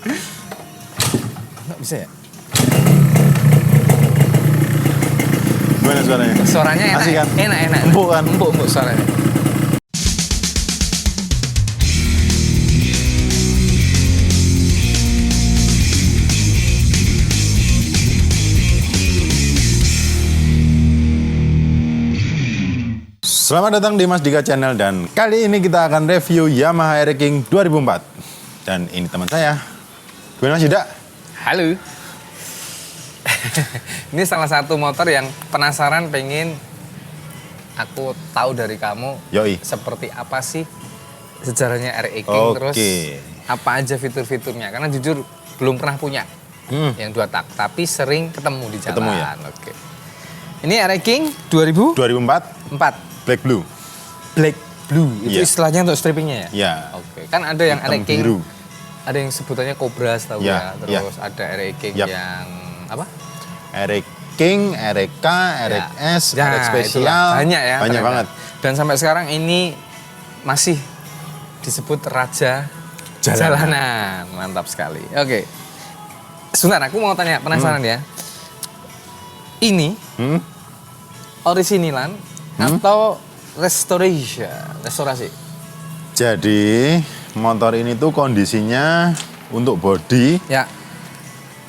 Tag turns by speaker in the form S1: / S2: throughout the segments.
S1: Nggak bisa ya?
S2: Gimana suaranya?
S1: Suaranya enak.
S2: Asik kan?
S1: Enak.
S2: Empuk kan?
S1: Empuk suaranya.
S2: Selamat datang di Mas Dika Channel dan kali ini kita akan review Yamaha Air King 2004. Dan ini teman saya. Gimana Mas Dika?
S1: Halo. Ini salah satu motor yang penasaran pengen aku tahu dari kamu.
S2: Yoi.
S1: Seperti apa sih sejarahnya Air King,
S2: Oke.
S1: terus apa aja fitur-fiturnya. Karena jujur belum pernah punya yang 2 tak, tapi sering ketemu di jalan.
S2: Ketemu ya?
S1: Oke. Ini Air King 2004.
S2: 2004 Black Blue.
S1: Black Blue, itu
S2: Iya.
S1: istilahnya untuk strippingnya ya?
S2: Ya.
S1: Oke, kan ada yang
S2: Hitam
S1: Air King,
S2: biru.
S1: ada yang sebutannya Cobra setahu
S2: Ya,
S1: ya,
S2: ya.
S1: terus ada Air King
S2: Yap.
S1: yang apa?
S2: Air King, RK, RX,
S1: Ya,
S2: RX
S1: itulah.
S2: spesial.
S1: Banyak ya.
S2: Banyak
S1: ternyata.
S2: banget.
S1: Dan sampai sekarang ini masih disebut Raja Jalanan. Mantap sekali. Oke, sebentar aku mau tanya, penasaran ya. Ini orisinilan atau restorasi?
S2: Jadi motor ini tuh kondisinya untuk bodi
S1: Ya,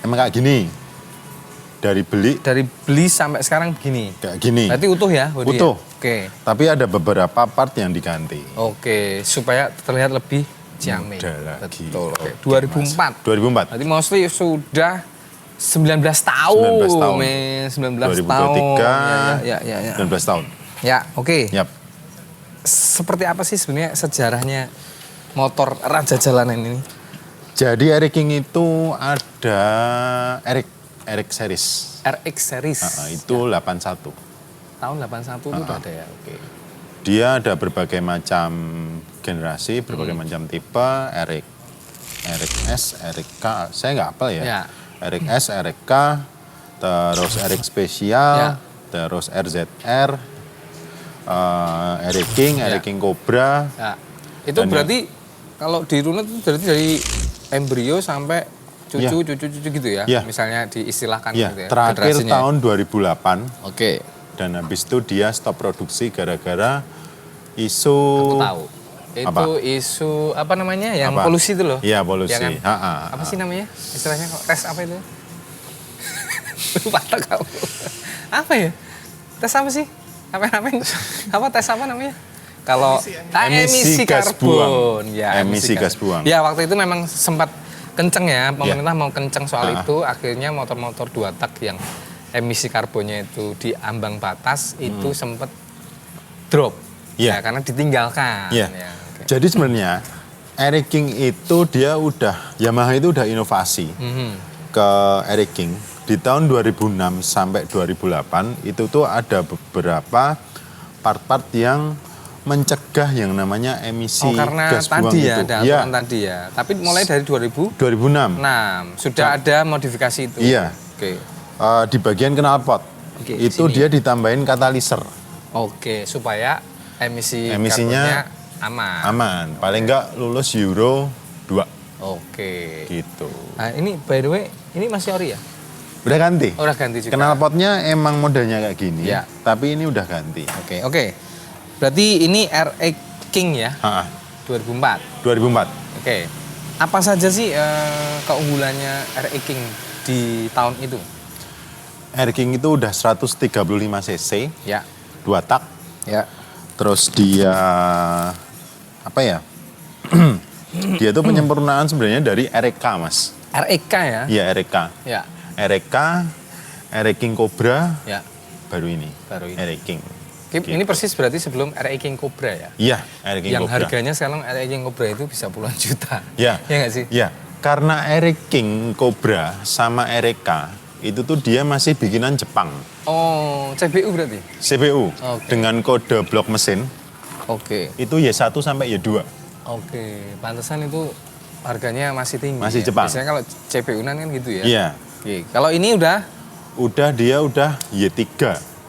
S2: emang kayak gini. Dari beli
S1: sampai sekarang begini.
S2: kayak gini.
S1: Berarti utuh ya bodi
S2: Utuh.
S1: ya? Oke.
S2: Tapi ada beberapa part yang diganti.
S1: Oke, supaya terlihat lebih ciamik.
S2: Muda lagi.
S1: Betul. Oke.
S2: Oke,
S1: 2004.
S2: 2004.
S1: Berarti mostly sudah 19 tahun.
S2: 19 tahun.
S1: Men, 19
S2: 2023,
S1: tahun. Ya.
S2: 19 tahun.
S1: Ya, oke.
S2: Yap.
S1: Seperti apa sih sebenarnya sejarahnya motor Raja Jalanan ini?
S2: Jadi Air King itu ada RX series.
S1: RX series.
S2: Itu 81.
S1: Tahun 81 itu udah ada ya. Oke.
S2: Dia ada berbagai macam generasi, berbagai macam tipe, RX, RK, saya nggak hafal ya.
S1: Ya.
S2: RX, RK, terus RX spesial, terus RZR, Air King, Air King Cobra.
S1: Ya. Itu
S2: Dan
S1: berarti kalau dirunut itu berarti dari embrio sampai cucu gitu ya?
S2: Ya.
S1: Misalnya diistilahkan
S2: Ya,
S1: gitu ya?
S2: terakhir
S1: generasinya.
S2: tahun 2008.
S1: Oke,
S2: Dan habis itu dia stop produksi gara-gara isu.
S1: aku tahu. Itu
S2: Apa?
S1: isu apa namanya? Yang
S2: Apa?
S1: polusi itu loh.
S2: Iya, polusi.
S1: Ya kan?
S2: Ha-ha.
S1: Apa sih namanya? Istilahnya tes apa itu? Lupa tak kamu. Apa ya? Tes apa sih? Apa tes apa namanya? Kalau emisi
S2: gas
S1: karbon.
S2: buang.
S1: Ya,
S2: Emisi gas buang.
S1: Ya, waktu itu memang sempat kenceng ya, pemerintah mau kenceng soal
S2: Ha-ha.
S1: itu, akhirnya motor-motor 2 tak yang emisi karbonnya itu di ambang batas itu sempat drop.
S2: Iya.
S1: Ya, karena ditinggalkan.
S2: Iya.
S1: Ya, oke.
S2: Jadi sebenarnya Air King itu dia Yamaha itu udah inovasi ke Air King di tahun 2006 sampai 2008 itu tuh ada beberapa part-part yang mencegah yang namanya emisi
S1: Karena
S2: gas buang
S1: tadi ya,
S2: itu.
S1: ada aturan tadi ya. Tapi mulai dari 2006
S2: 2006.
S1: sudah ada modifikasi itu.
S2: Iya.
S1: Oke.
S2: Di bagian knalpot
S1: Oke,
S2: itu
S1: sini.
S2: dia ditambahin kataliser.
S1: Oke, supaya
S2: Emisinya
S1: karbonnya aman.
S2: Aman, paling enggak lulus Euro 2
S1: Oke.
S2: gitu.
S1: Nah, ini by the way, ini masih ori ya?
S2: Udah ganti.
S1: Oh, udah ganti juga.
S2: Knalpotnya emang modelnya kayak gini,
S1: Ya.
S2: tapi ini udah ganti.
S1: Oke. Berarti ini RX King ya,
S2: Ha-ha,
S1: 2004.
S2: 2004.
S1: Oke. Apa saja sih keunggulannya RX King di tahun itu?
S2: Air King itu udah 135 cc,
S1: Ya.
S2: 2 tak.
S1: Ya.
S2: Terus dia apa ya? Dia tuh penyempurnaan sebenarnya dari RK, Mas.
S1: RX ya?
S2: Iya, RK.
S1: Ya.
S2: RK, Air King Cobra,
S1: Ya.
S2: baru ini.
S1: Baru ini.
S2: Air King.
S1: Oke, ini persis berarti sebelum RX King Cobra ya?
S2: Iya, Air King
S1: Yang
S2: Cobra.
S1: harganya sekarang RX King Cobra itu bisa puluhan juta.
S2: Ya.
S1: Ya nggak sih?
S2: Ya, karena Air King Cobra sama RK itu tuh dia masih bikinan Jepang.
S1: Oh, CBU berarti?
S2: CPU
S1: Oke.
S2: dengan kode blok mesin
S1: Oke.
S2: itu Y1 sampai Y2.
S1: Oke, pantesan itu harganya masih tinggi.
S2: Masih
S1: ya?
S2: Jepang.
S1: Biasanya kalau CPU-nan kan gitu ya?
S2: Iya.
S1: Oke, kalau ini udah
S2: Dia udah Y3.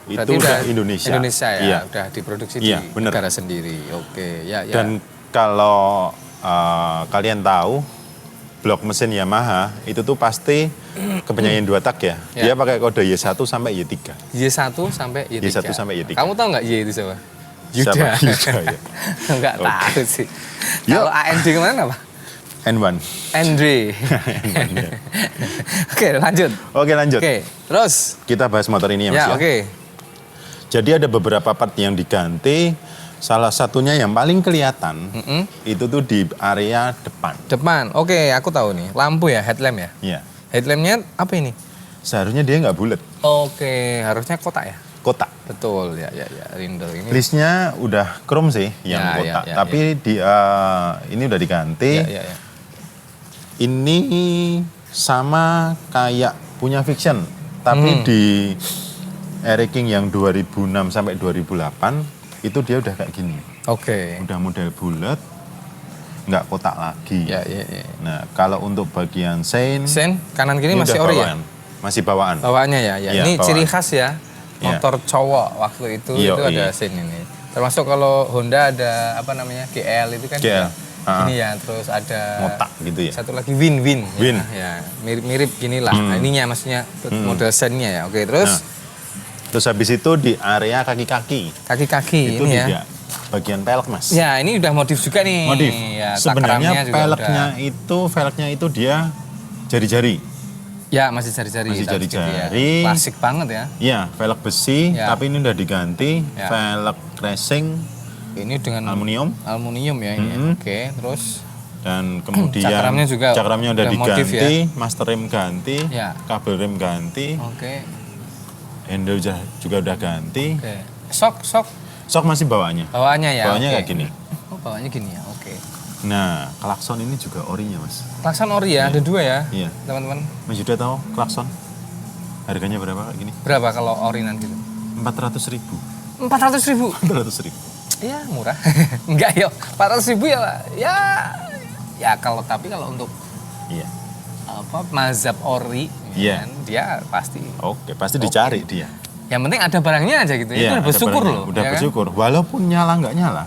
S2: Itu
S1: berarti
S2: udah Indonesia.
S1: Indonesia ya,
S2: Iya.
S1: udah diproduksi
S2: Iya,
S1: di
S2: bener.
S1: negara sendiri. Oke, ya.
S2: Dan kalau kalian tahu blok mesin Yamaha itu tuh pasti kepenyayan 2 tak ya. Dia pakai kode Y1 sampai Y3.
S1: Y1 sampai Y3.
S2: Y1 sampai Y3.
S1: Kamu tahu nggak Y itu siapa?
S2: Siapa? Yuda ya.
S1: Nggak tahu sih. Kalau AND kemarin apa?
S2: N1.
S1: Andre. Oke, lanjut.
S2: Oke, lanjut.
S1: Oke, terus.
S2: Kita bahas motor ini ya Mas
S1: Ya,
S2: ya.
S1: oke.
S2: Jadi ada beberapa part yang diganti. Salah satunya yang paling kelihatan itu tuh di area depan.
S1: Depan. Oke, aku tahu nih. Lampu ya, headlamp ya.
S2: Iya.
S1: Headlampnya apa ini?
S2: Seharusnya dia nggak bulat,
S1: Oke, harusnya kotak ya.
S2: kotak.
S1: Betul, ya, Rinder ini.
S2: Listnya udah chrome sih yang
S1: Ya,
S2: kotak,
S1: ya,
S2: tapi dia ini udah diganti.
S1: Ya.
S2: Ini sama kayak punya Fiction, tapi di Eric King yang 2006 sampai 2008 itu dia udah kayak gini.
S1: Oke.
S2: Udah model bulat, nggak kotak lagi.
S1: Ya.
S2: Nah, kalau untuk bagian sein,
S1: Sen, kanan kiri
S2: ini
S1: masih
S2: udah
S1: ori ya?
S2: bawaan. Masih bawaan.
S1: Bawaannya ya.
S2: Iya,
S1: Ini
S2: bawaan.
S1: ciri khas ya.
S2: Iya.
S1: Motor cowok waktu itu ada sen ini. Termasuk kalau Honda ada apa namanya? GL itu kan
S2: GL.
S1: Ini ya, terus ada
S2: Ngotak gitu ya.
S1: satu lagi Win.
S2: Win.
S1: Ya, mirip-mirip gini lah. Nah, ininya maksudnya model sennya ya. Oke, terus
S2: Terus habis itu di area kaki-kaki.
S1: kaki-kaki
S2: Itu
S1: ini ya.
S2: juga bagian pelek Mas.
S1: Ya, ini udah modif juga nih.
S2: Modif.
S1: Ya,
S2: Sebenarnya
S1: takramnya juga
S2: velgnya itu dia jari-jari.
S1: Ya, masih jari-jari.
S2: Masih
S1: tapi gitu
S2: jari-jari.
S1: ya. Klasik banget ya.
S2: Iya, velg besi,
S1: Ya.
S2: tapi ini udah diganti
S1: Ya.
S2: velg racing
S1: Ini dengan
S2: aluminium
S1: aluminium ya ini. Oke, terus
S2: dan kemudian
S1: cakramnya
S2: udah
S1: udah modif
S2: diganti, master rem ganti,
S1: Ya.
S2: kabel rem ganti,
S1: oke.
S2: handle juga udah ganti.
S1: Oke. Sok
S2: Sok masih bawaannya.
S1: bawaannya ya.
S2: Bawaannya
S1: oke.
S2: kayak gini.
S1: Oh, bawaannya gini ya. Oke.
S2: Nah, klakson ini juga orinya Mas.
S1: Klakson ori ya, ada dua ya.
S2: Iya.
S1: Teman-teman.
S2: Mas Yuda tahu klakson? Harganya berapa kayak gini?
S1: Berapa kalau orinan gitu?
S2: 400.000.
S1: 400.000.
S2: 400.000.
S1: Ya, murah. Enggak ya. 400.000 ya, Pak. Ya kalau untuk
S2: Iya.
S1: apa mazhab ori
S2: Iya.
S1: kan, dia pasti.
S2: Oke, pasti dicari dia.
S1: Yang penting ada barangnya aja gitu. Itu
S2: Iya,
S1: udah
S2: ada
S1: bersyukur
S2: barangnya.
S1: loh.
S2: Udah
S1: ya kan?
S2: bersyukur. Walaupun nyala nggak nyala.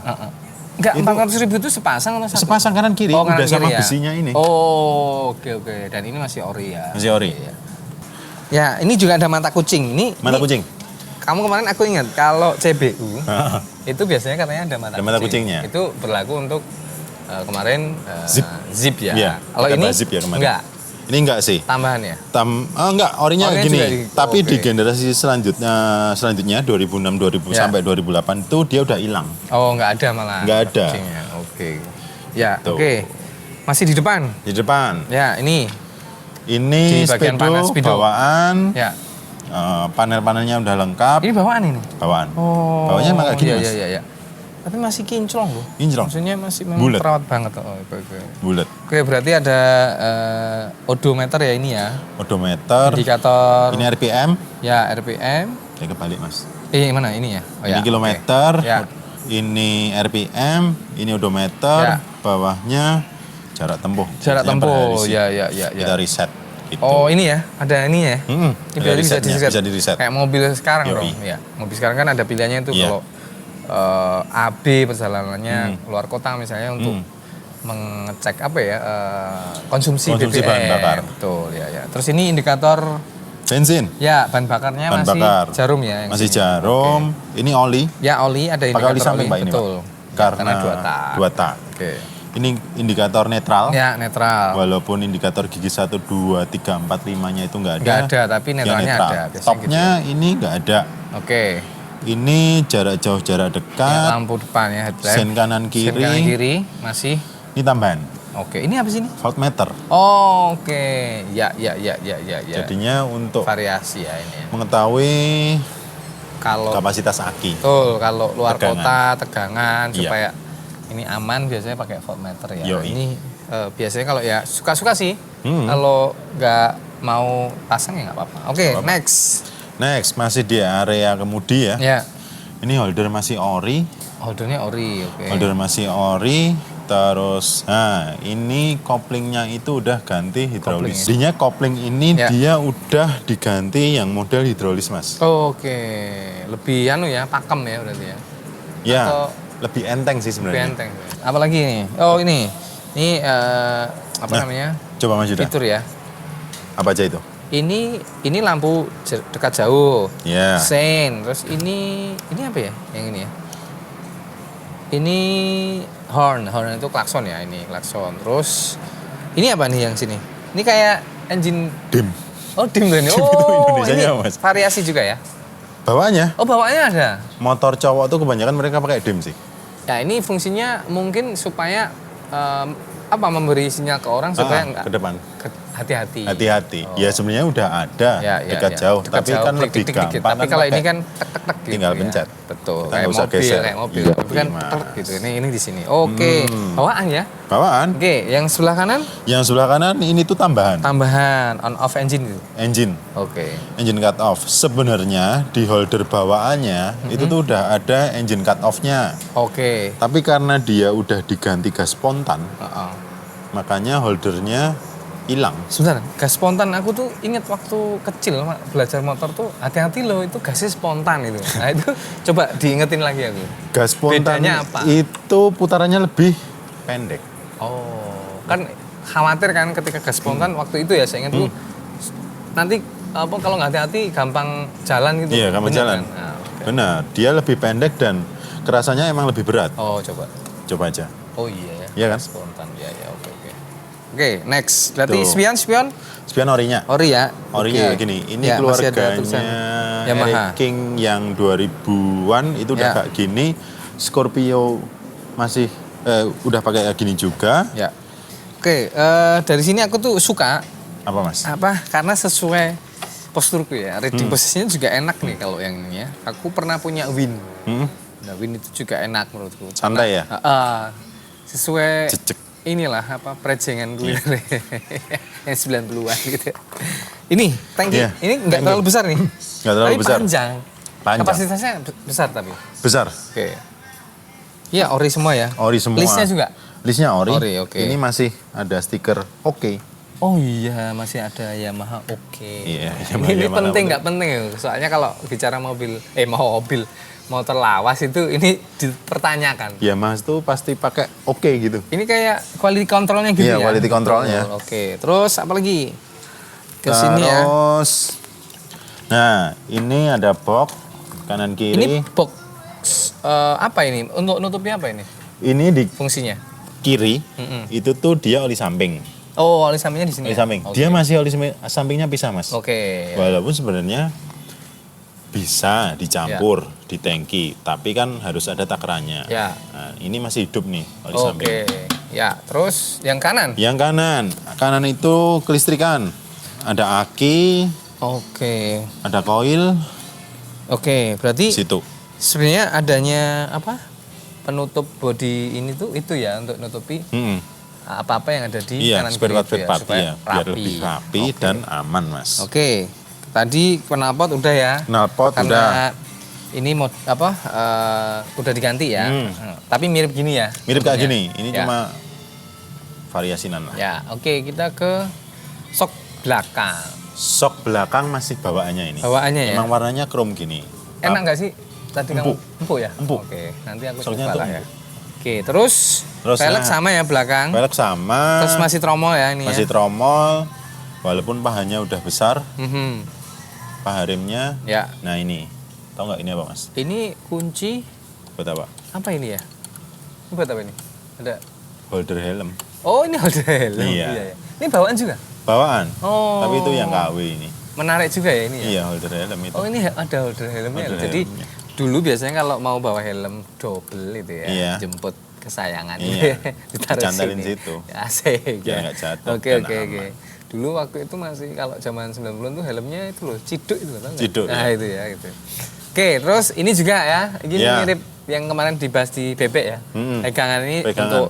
S1: Enggak,
S2: Itu-
S1: 400.000 itu sepasang atau satu?
S2: Sepasang kanan kiri
S1: Oh, kanan
S2: udah sama
S1: kiri ya?
S2: besinya ini.
S1: Oh, oke. Dan ini masih ori ya.
S2: Masih ori.
S1: Iya. Ya, ini juga ada mata kucing.
S2: Mata
S1: ini
S2: kucing.
S1: Kamu kemarin aku ingat kalau CBU itu biasanya katanya ada mata
S2: Ada mata kucingnya.
S1: Itu berlaku untuk kemarin zip ya.
S2: Iya,
S1: Kalau
S2: pakai
S1: ini
S2: zip ya kemarin.
S1: enggak,
S2: Ini enggak sih.
S1: tambahan ya.
S2: Enggak, orinya
S1: Orinya
S2: gini.
S1: juga
S2: Tapi
S1: oke.
S2: di generasi selanjutnya 2006 2000
S1: Ya.
S2: sampai 2008 itu dia udah hilang.
S1: Oh, enggak ada malah.
S2: Nggak
S1: mata
S2: ada.
S1: kucingnya. Oke. Ya,
S2: Tuh.
S1: oke. Masih di depan.
S2: Di depan.
S1: Ya, ini.
S2: Ini
S1: Di bagian panas, speedo.
S2: bawaan.
S1: Ya.
S2: Panel-panelnya udah lengkap.
S1: Ini bawaan ini.
S2: Bawaan.
S1: Oh.
S2: Bawahnya emang kayak gini,
S1: iya,
S2: Mas.
S1: Iya. Tapi masih kinclong loh.
S2: Kinclong.
S1: Maksudnya masih memang
S2: Bulet.
S1: terawat banget. Oh, oke.
S2: Bulat.
S1: Oke, berarti ada odometer ya ini ya.
S2: Odometer.
S1: Indikator.
S2: Ini RPM.
S1: Ya, RPM.
S2: Ya kebalik Mas.
S1: Mana ini ya? Oh,
S2: Ini
S1: ya,
S2: kilometer.
S1: oke. Ya.
S2: Ini RPM. Ini odometer.
S1: Ya.
S2: Bawahnya jarak tempuh.
S1: Jarak
S2: Biasanya per hari
S1: tempuh.
S2: sih.
S1: Ya.
S2: Kita reset. Gitu.
S1: Oh, ini ya. Ada ini ya.
S2: Ini
S1: Ini berarti bisa di-reset.
S2: Bisa di-reset.
S1: Kayak mobil sekarang
S2: Yoi.
S1: dong. Ya. Mobil sekarang kan ada pilihannya itu
S2: Iya.
S1: kalau AB perjalanannya keluar kota misalnya untuk mengecek apa ya konsumsi
S2: Konsumsi
S1: BBM.
S2: bahan bakar.
S1: Betul ya. Terus ini indikator
S2: Bensin.
S1: ya bahan bakarnya
S2: Bahan
S1: masih
S2: bakar.
S1: jarum ya. yang
S2: Masih
S1: sini.
S2: jarum. Ini oli.
S1: Ya oli ada
S2: Pakai
S1: indikator
S2: oli samping Pak ini Pak.
S1: betul.
S2: Karena
S1: dua tak.
S2: 2 tak.
S1: Oke.
S2: Ini indikator netral.
S1: Ya netral.
S2: Walaupun indikator gigi 1, 2, 3, 4, 5-nya itu nggak ada.
S1: Nggak ada, tapi
S2: Yang
S1: netralnya
S2: netral.
S1: ada, biasanya
S2: Topnya ini nggak ada.
S1: Oke.
S2: Ini jarak jauh, jarak
S1: Ya,
S2: dekat.
S1: lampu depan ya headlamp.
S2: Sen kanan
S1: Sen
S2: kiri.
S1: kanan kiri masih.
S2: Ini tambahan.
S1: Oke. Ini apa sih ini?
S2: Voltmeter.
S1: Oh, oke. Ya.
S2: Jadinya untuk
S1: Variasi ya ini. Ya.
S2: mengetahui
S1: Kalau
S2: kapasitas aki.
S1: betul, kalau luar
S2: Tegangan.
S1: kota tegangan
S2: Iya.
S1: supaya ini aman biasanya pakai voltmeter ya.
S2: Yoi.
S1: Ini biasanya kalau ya suka-suka sih.
S2: Hmm.
S1: Kalau nggak mau pasang ya nggak apa-apa. Oke,
S2: Nggak apa-apa.
S1: next.
S2: Next, masih di area kemudi ya.
S1: Ya.
S2: Ini holder masih ori.
S1: Holdernya ori, oke.
S2: Holder masih ori. Terus, nah ini koplingnya itu udah ganti hidrolis. Jadinya kopling ini
S1: Ya.
S2: dia udah diganti yang model hidrolis Mas.
S1: Oke, lebih pakem ya berarti ya.
S2: Ya,
S1: Atau
S2: lebih enteng sih sebenarnya.
S1: benteng. Apalagi nih? Oh ini apa namanya?
S2: Coba Mas Yuda.
S1: Fitur ya.
S2: Apa aja itu?
S1: Ini lampu dekat jauh.
S2: Ya.
S1: Sein. Terus ini apa ya? Yang ini ya. Ini horn itu klakson ya, ini klakson. Terus ini apa nih yang sini? Ini kayak engine
S2: Dim.
S1: Oh, dim tuh ini.
S2: Dim itu
S1: Oh,
S2: Indonesianya,
S1: ini
S2: Mas.
S1: variasi juga ya.
S2: Bawaannya,
S1: Oh, bawaannya ada.
S2: motor cowok tuh kebanyakan mereka pakai dim sih.
S1: Ya, ini fungsinya mungkin supaya memberi sinyal ke orang supaya enggak
S2: ke depan.
S1: hati-hati.
S2: Hati-hati.
S1: Oh.
S2: Ya sebenarnya udah ada dekat jauh,
S1: Dekat
S2: tapi
S1: jauh,
S2: kan lebih
S1: dikit.
S2: gampang.
S1: Tapi
S2: kan
S1: kalau ini
S2: pakai-
S1: kan tek gitu.
S2: tinggal
S1: ya.
S2: pencet.
S1: Betul.
S2: Kita
S1: Kayak
S2: nggak usah
S1: mobil,
S2: geser.
S1: kayak mobil.
S2: Iya,
S1: Tapi kan
S2: Mas.
S1: tek gitu. Ini di sini. Oke. Bawaan ya.
S2: bawaan.
S1: Oke, yang sebelah kanan
S2: Yang sebelah kanan ini tuh tambahan
S1: tambahan on off engine gitu.
S2: engine.
S1: Oke.
S2: Engine cut off. Sebenarnya di holder bawaannya itu tuh udah ada engine cut off-nya.
S1: Oke.
S2: Tapi karena dia udah diganti gas spontan,
S1: Heeh.
S2: makanya holdernya hilang.
S1: Sebentar, gas spontan aku tuh inget waktu kecil belajar motor tuh hati-hati loh itu gasnya spontan itu. Nah itu coba diingetin lagi aku.
S2: Gas spontan
S1: Bedanya apa?
S2: itu putarannya lebih pendek.
S1: Oh, kan khawatir kan ketika gas spontan waktu itu ya saya ingat tuh nanti apa kalau nggak hati-hati gampang jalan gitu.
S2: Iya, gampang
S1: Bener
S2: jalan.
S1: kan? Nah, oke.
S2: Benar, dia lebih pendek dan kerasanya emang lebih berat.
S1: Oh coba.
S2: Coba aja.
S1: Oh iya ya.
S2: Iya kan?
S1: Gas spontan ya oke. Oke, next. Berarti
S2: Tuh.
S1: spion.
S2: Spion orinya.
S1: Ori ya.
S2: Orinya
S1: Oke.
S2: gini, ini
S1: Ya, masih ada tulisan
S2: keluarganya
S1: Yamaha.
S2: Eric King yang 2000-an itu udah
S1: Ya.
S2: kayak gini. Scorpio masih udah pakai kayak gini juga.
S1: Ya. Oke, dari sini aku tuh suka
S2: Apa Mas?
S1: karena sesuai posturku ya. Riding posisinya juga enak nih kalau yang ini ya. Aku pernah punya Win.
S2: Hmm?
S1: Nah, Win itu juga enak menurutku.
S2: Santai ya?
S1: Sesuai
S2: Cecek.
S1: inilah prejengan gue yang 90-an gitu. Ini tangki,
S2: Iya,
S1: ini nggak
S2: tangki.
S1: terlalu besar nih.
S2: Nggak terlalu
S1: tapi
S2: besar.
S1: Panjang.
S2: Panjang.
S1: Kapasitasnya besar tapi.
S2: Besar.
S1: Oke. Iya, ori semua ya.
S2: Ori semua.
S1: Listnya juga.
S2: Listnya ori.
S1: Ori, oke.
S2: Ini masih ada stiker oke.
S1: Oh iya, masih ada Yamaha oke.
S2: Iya,
S1: ini
S2: Yamaha
S1: penting
S2: oke.
S1: nggak penting ya? Soalnya kalau bicara motor lawas itu ini dipertanyakan.
S2: Ya Mas tuh pasti pakai oke gitu.
S1: Ini kayak quality controlnya gitu
S2: Iya,
S1: ya?
S2: quality controlnya.
S1: Betul, oke, terus apa lagi? Ke sini ya.
S2: Terus, nah ini ada box kanan
S1: Ini
S2: kiri.
S1: box apa ini? Untuk nutupnya apa ini?
S2: Ini di
S1: Fungsinya?
S2: kiri itu tuh dia oli samping.
S1: Oh, oli sampingnya di sini.
S2: Oli
S1: ya?
S2: samping.
S1: Oke.
S2: Dia masih oli sampingnya pisah Mas.
S1: Oke.
S2: Walaupun sebenarnya bisa dicampur di tangki, tapi kan harus ada takarannya.
S1: Ya.
S2: Nah, ini masih hidup nih oli
S1: Oke.
S2: samping.
S1: Ya, terus yang kanan?
S2: Yang kanan itu kelistrikan. Ada aki,
S1: Oke.
S2: ada koil
S1: Oke,
S2: di
S1: berarti
S2: situ.
S1: sebenarnya adanya penutup bodi ini tuh itu ya untuk nutupi apa-apa yang ada di
S2: Iya,
S1: kanan
S2: spare
S1: kiri
S2: part
S1: itu
S2: spare part
S1: supaya
S2: ya, biar lebih rapi
S1: Oke.
S2: dan aman Mas.
S1: Oke. Tadi knalpot udah ya.
S2: Knalpot
S1: Karena
S2: udah.
S1: ini udah diganti ya. Tapi mirip gini ya.
S2: Mirip kayak
S1: bentuknya.
S2: gini, ini
S1: Ya.
S2: cuma variasinan lah.
S1: Ya, oke, kita ke sok belakang.
S2: Sok belakang masih bawaannya ini.
S1: Bawaannya ya.
S2: Emang warnanya chrome gini.
S1: Enak nggak sih? Tadi
S2: Empuk.
S1: kamu empuk ya?
S2: Empuk.
S1: Oke, nanti aku
S2: Soknya
S1: coba
S2: tuh
S1: lah ya.
S2: empuk.
S1: Oke, terus velg
S2: Nah,
S1: sama ya belakang.
S2: Velg sama.
S1: Terus masih tromol ya ini
S2: masih
S1: ya.
S2: tromol. Walaupun pahanya udah besar,
S1: Mhm.
S2: paha remnya.
S1: Ya.
S2: Nah ini, tahu nggak ini apa Mas?
S1: Ini kunci
S2: Buat apa?
S1: apa ini ya? Ini buat apa ini? Ada.
S2: Holder helm.
S1: Oh, ini holder helm.
S2: Iya.
S1: Ya. Ini bawaan juga.
S2: Bawaan.
S1: Oh.
S2: Tapi itu yang KW ini.
S1: Menarik juga ya ini ya.
S2: Iya holder helm itu.
S1: Oh, ini ada holder helmnya.
S2: Holder
S1: Jadi
S2: helmnya.
S1: dulu biasanya kalau mau bawa helm double itu ya,
S2: Iya.
S1: jemput kesayangan
S2: Iya.
S1: ditaruh
S2: Dicantelin
S1: sini.
S2: situ.
S1: Ya, asik.
S2: Biar
S1: ya.
S2: nggak jatuh
S1: Oke,
S2: dan
S1: oke,
S2: aman.
S1: oke. Dulu waktu itu masih kalau zaman 90-an tuh helmnya itu loh, ciduk itu loh, tahu nggak?
S2: Ciduk,
S1: Nah,
S2: ya.
S1: itu ya, gitu. Oke, terus ini juga ya. Ini
S2: Iya.
S1: mirip yang kemarin dibahas di bebek ya. Pegangan ini
S2: Pegangan.
S1: untuk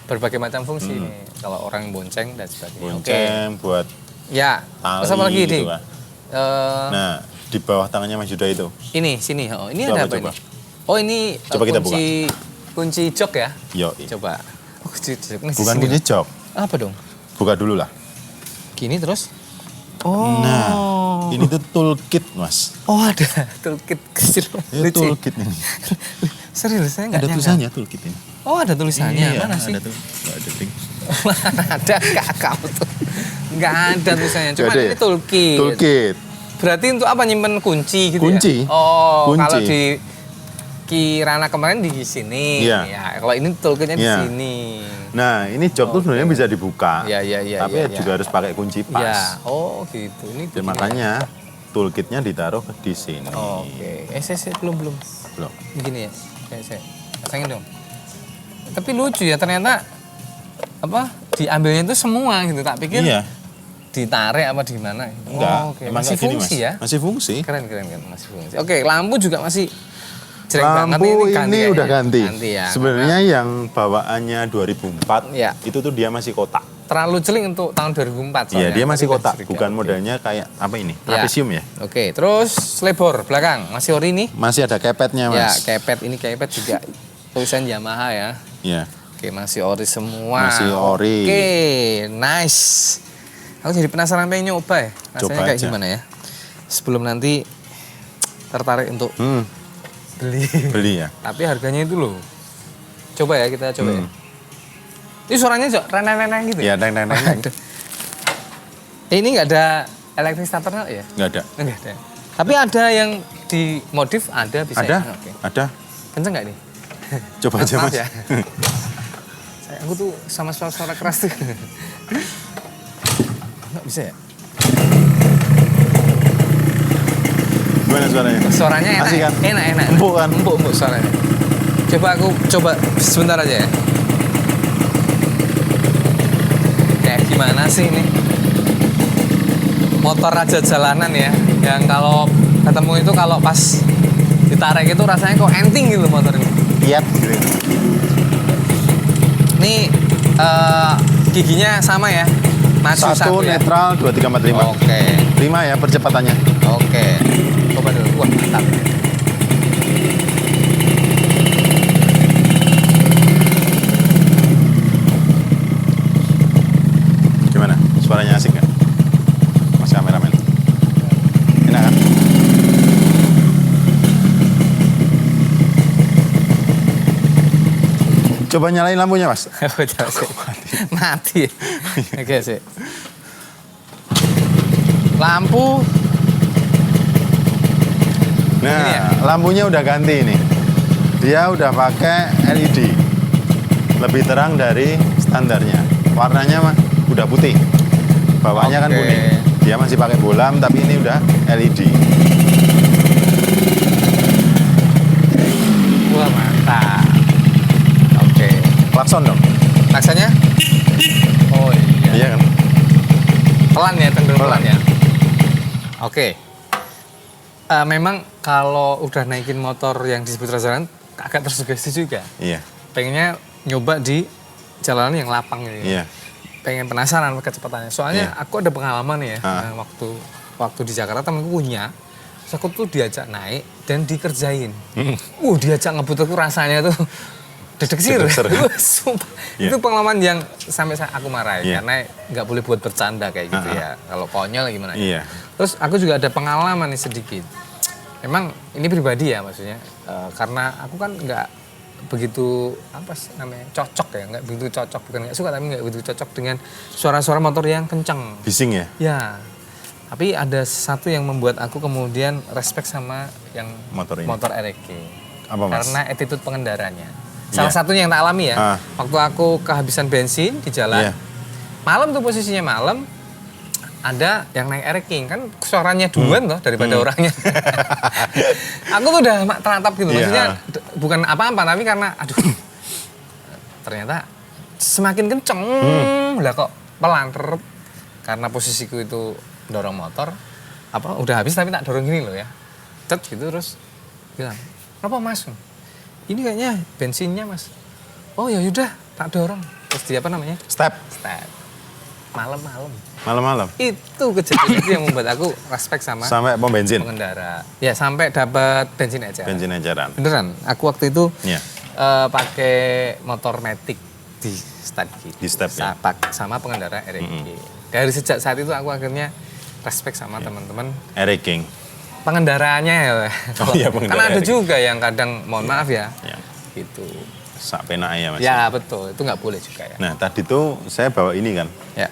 S1: berbagai macam fungsi nih. Kalau orang bonceng dan sebagainya. Oke.
S2: Bonceng buat
S1: Ya.
S2: tali
S1: Terus apa lagi,
S2: gitu
S1: Dik?
S2: kan.
S1: Eh,
S2: Nah di bawah tangannya Mas Yuda itu.
S1: Ini sini. Oh, ini
S2: Coba,
S1: ada apa
S2: coba.
S1: ini? Oh, ini
S2: Coba kita
S1: kunci jok ya.
S2: Yo.
S1: Coba. Oh, kunci jok. Ini di
S2: Bukan
S1: sini.
S2: kunci jok.
S1: Apa dong?
S2: Buka dulu lah.
S1: Gini terus. Oh.
S2: Nah ini tuh toolkit Mas.
S1: Oh, ada toolkit kecil.
S2: Ini
S1: Lucu.
S2: toolkit ini.
S1: Serius, saya nggak
S2: Ada
S1: nyangka.
S2: tulisannya toolkit ini.
S1: Oh, ada tulisannya. Mana sih?
S2: Ada tuh. Nggak ada ding.
S1: Mana ada kakak tuh. Nggak ada tulisannya, cuma
S2: Nggak ada
S1: ini
S2: ya?
S1: toolkit.
S2: Toolkit.
S1: Berarti untuk apa, nyimpen kunci gitu
S2: Kunci.
S1: ya? Oh,
S2: Kunci.
S1: kalau di Kirana kemarin di sini.
S2: Iya.
S1: Ya, kalau ini toolkitnya di
S2: Iya.
S1: sini.
S2: Nah, ini jok tuh sebenarnya bisa dibuka.
S1: Iya.
S2: Tapi juga harus pakai kunci pas.
S1: Ya, oh gitu. Ini
S2: Dan
S1: begini.
S2: makanya toolkitnya ditaruh di sini.
S1: Oke. Saya belum.
S2: Belum.
S1: Begini ya. Saya pasangin dong. Tapi lucu ya, ternyata apa diambilnya itu semua gitu. Tak pikir
S2: Iya.
S1: ditarik apa di mana.
S2: Enggak.
S1: Oke.
S2: Emang
S1: Masih
S2: kayak gini,
S1: fungsi
S2: Mas.
S1: ya.
S2: Masih fungsi.
S1: Keren, masih fungsi. Oke, lampu juga masih jelek banget.
S2: Lampu
S1: ganti
S2: ini
S1: kayaknya.
S2: udah ganti.
S1: Ganti ya.
S2: Sebenarnya yang bawaannya 2004
S1: Iya.
S2: itu tuh dia masih kotak.
S1: Terlalu celing untuk tahun 2004 soalnya.
S2: Iya, dia masih
S1: Tapi
S2: kotak,
S1: curiga.
S2: bukan
S1: Oke.
S2: modelnya kayak apa ini?
S1: Ya.
S2: Trapesium ya.
S1: Oke, terus selebor belakang masih ori nih.
S2: Masih ada kepetnya,
S1: Ya,
S2: Mas.
S1: kepet juga tulisan Yamaha ya.
S2: Iya.
S1: Oke, masih ori semua.
S2: Masih ori.
S1: Oke, nice. Aku jadi penasaran pengen nyoba ya. Rasanya
S2: Coba
S1: kayak
S2: aja.
S1: gimana ya? Sebelum nanti tertarik untuk beli.
S2: Beli ya.
S1: Tapi harganya itu loh. Coba ya, kita coba ya.
S2: Hmm.
S1: Ini suaranya renang-renang gitu
S2: Iya,
S1: ya?
S2: deng.
S1: Aduh. Ini nggak ada electric starter ya?
S2: Nggak ada.
S1: Enggak ada. Tapi ada yang dimodif, ada bisa.
S2: Ada?
S1: Ya? Oke.
S2: Ada.
S1: Kenceng nggak nih?
S2: Coba aja,
S1: Maaf
S2: Mas.
S1: ya. Aku tuh sama suara keras tuh. Nggak bisa ya?
S2: Gimana suaranya?
S1: Suaranya enak.
S2: Asik kan?
S1: Enak.
S2: Empuk kan?
S1: Empuk suaranya. Coba sebentar aja ya. Kayak gimana sih ini? Motor raja jalanan ya. Yang kalau ketemu itu kalau pas ditarik itu rasanya kok enteng gitu motor ini.
S2: Lihat gitu.
S1: Ini giginya sama ya? Maju
S2: Satu
S1: ya?
S2: netral, 2, 3, 4, 5.
S1: Oke.
S2: 5 ya percepatannya.
S1: Oke. Coba dulu. Wah, mantap.
S2: Gimana? Suaranya asik nggak? Mas kameramen. Enak kan? Coba nyalain lampunya, Mas.
S1: Mati. Oke sih. Lampu.
S2: Nah,
S1: Ini ya?
S2: lampunya udah ganti ini. Dia udah pakai LED. Lebih terang dari standarnya. Warnanya mah udah putih. Bawahnya kan
S1: Oke.
S2: kuning. Dia masih pakai bolam tapi ini udah LED.
S1: Wah, mantap. Oke.
S2: Klakson dong.
S1: Taksanya? Oh iya.
S2: Iya kan?
S1: Pelan ya, cenderung pelan
S2: Pelan.
S1: ya. Oke. Memang kalau udah naikin motor yang disebut rasaran agak tersugesti juga.
S2: Iya.
S1: Pengennya nyoba di jalanan yang lapang gitu.
S2: Iya.
S1: Pengen penasaran kecepatannya. Soalnya
S2: Iya.
S1: aku ada pengalaman ya,
S2: Ah.
S1: waktu di Jakarta temenku punya. Terus aku tuh diajak naik dan dikerjain. Diajak ngebut aku rasanya tuh dedek-sir.
S2: Dedek-sir.
S1: Sumpah.
S2: Iya.
S1: Itu pengalaman yang sampai aku marahin
S2: Iya.
S1: karena nggak boleh buat bercanda kayak gitu ya. Kalau konyol gimana ya.
S2: Iya.
S1: Terus aku juga ada pengalaman nih sedikit. Emang ini pribadi ya maksudnya, karena aku kan nggak begitu apa sih namanya cocok ya, nggak begitu cocok, bukan nggak suka tapi nggak begitu cocok dengan suara-suara motor yang kenceng.
S2: Bising ya?
S1: Ya, tapi ada satu yang membuat aku kemudian respect sama yang
S2: Motor ini.
S1: motor RX.
S2: Apa, Mas?
S1: Karena attitude pengendaranya. Salah
S2: Iya.
S1: satunya yang tak alami ya,
S2: Ah.
S1: waktu aku kehabisan bensin di jalan,
S2: Iya.
S1: malam tuh posisinya malam, ada yang naik RX King kan suaranya duluan toh daripada orangnya. Aku tuh udah teratap gitu,
S2: Iya.
S1: maksudnya bukan apa-apa tapi karena aduh ternyata semakin kenceng lah kok pelan terep. Karena posisiku itu dorong motor apa udah habis tapi tak dorong gini loh ya. Cet gitu terus bilang, "Kenapa Mas? Ini kayaknya bensinnya Mas." "Oh ya udah tak dorong." Terus di apa namanya?
S2: Step.
S1: Step. Malam-malam.
S2: Malam-malam.
S1: Itu kejadian itu yang membuat aku respect sama
S2: Sampai pom bensin.
S1: pengendara. Ya sampai dapat bensin aja.
S2: Bensin eceran.
S1: Beneran, aku waktu itu
S2: Iya.
S1: pakai motor Matic di step gitu.
S2: Di step, ya?
S1: Sama pengendara RX. Dari sejak saat itu aku akhirnya respect sama teman-teman
S2: Eric King.
S1: pengendaranya ya.
S2: Oh iya, pengendara
S1: Karena ada
S2: RX.
S1: juga yang kadang mohon maaf ya.
S2: Ya.
S1: Gitu.
S2: Sak penaknya, Mas.
S1: Ya betul, itu nggak boleh juga ya.
S2: Nah, tadi tuh saya bawa ini kan.
S1: Ya.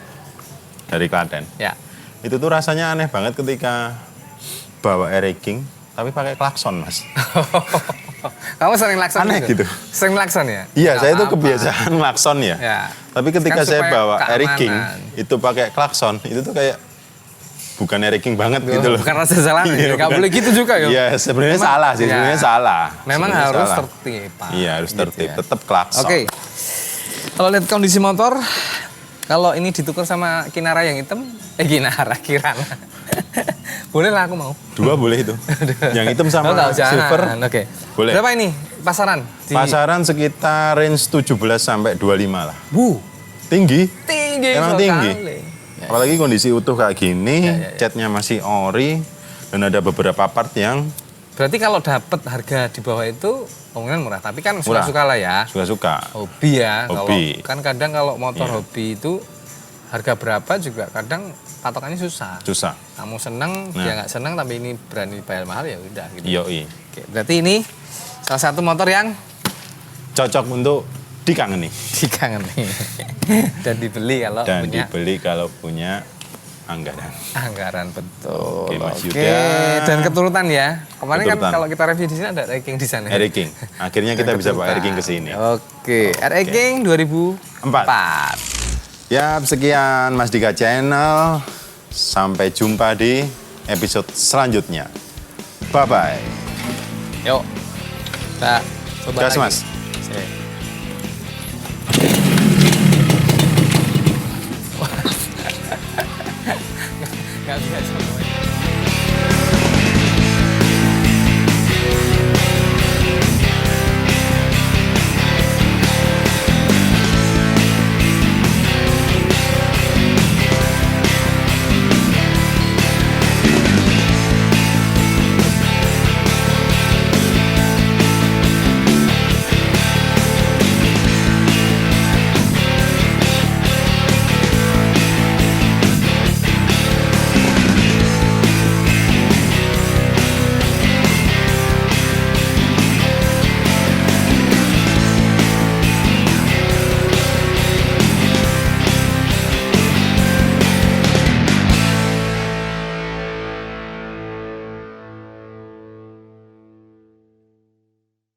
S2: dari Klaten.
S1: Ya.
S2: Itu tuh rasanya aneh banget ketika bawa Air King tapi pakai klakson, Mas.
S1: Kamu sering lakson
S2: Aneh gitu.
S1: Sering lakson ya?
S2: Iya,
S1: Nggak
S2: saya tuh
S1: apa-apa.
S2: kebiasaan klakson ya.
S1: Ya.
S2: Tapi ketika
S1: Kan
S2: saya
S1: supaya
S2: bawa Air King
S1: keamanan.
S2: itu pakai klakson, itu tuh kayak bukan Air King banget gitu loh.
S1: Bukan rasa jalanan ya? Nggak
S2: bukan.
S1: boleh gitu juga ya?
S2: Iya, sebenarnya
S1: Memang-
S2: salah sih,
S1: ya.
S2: sebenarnya salah.
S1: Memang
S2: Sebenarnya
S1: harus
S2: salah.
S1: tertib, Pak.
S2: Iya, harus
S1: Gitu
S2: tertib,
S1: ya.
S2: tetap klakson.
S1: Oke. Kalau lihat kondisi motor, kalau ini ditukar sama Kinara yang hitam, Kirana. Boleh lah aku mau.
S2: Dua boleh itu. Yang hitam sama
S1: Oh, nggak, jangan.
S2: silver.
S1: Oke.
S2: Boleh.
S1: Berapa ini pasaran?
S2: Pasaran sekitar range 17 sampai 25 lah.
S1: Bu,
S2: Tinggi.
S1: tinggi
S2: Emang
S1: sekali.
S2: tinggi. Apalagi kondisi utuh kayak gini,
S1: Ya.
S2: catnya masih ori, dan ada beberapa part yang
S1: Berarti kalau dapat harga di bawah itu kemungkinan murah. Tapi kan
S2: Murah.
S1: suka-suka lah ya.
S2: suka-suka.
S1: Hobi ya.
S2: Hobi.
S1: Kalau kan kadang kalau motor
S2: Iya.
S1: hobi itu harga berapa juga kadang patokannya susah.
S2: Susah.
S1: Kamu seneng,
S2: Nah.
S1: dia nggak seneng tapi ini berani bayar mahal ya udah gitu.
S2: Yoi.
S1: Oke, berarti ini salah satu motor yang
S2: Cocok untuk dikangeni.
S1: dikangenin dan dibeli kalau
S2: Dan
S1: punya
S2: dibeli kalau punya anggaran.
S1: anggaran, betul.
S2: Oke, Mas
S1: Oke,
S2: Yuda.
S1: dan keturutan ya. Kemarin
S2: Keturutan.
S1: kan kalau kita review di sini ada ranking di sana.
S2: Air King. Akhirnya kita bisa bawa Air King ke sini.
S1: Oke, RE King 2004.
S2: Ya, sekian Mas Dika Channel. Sampai jumpa di episode selanjutnya. Bye-bye.
S1: Yuk, kita coba
S2: Gas,
S1: lagi.
S2: Mas.
S1: Sip. Nggak biasa.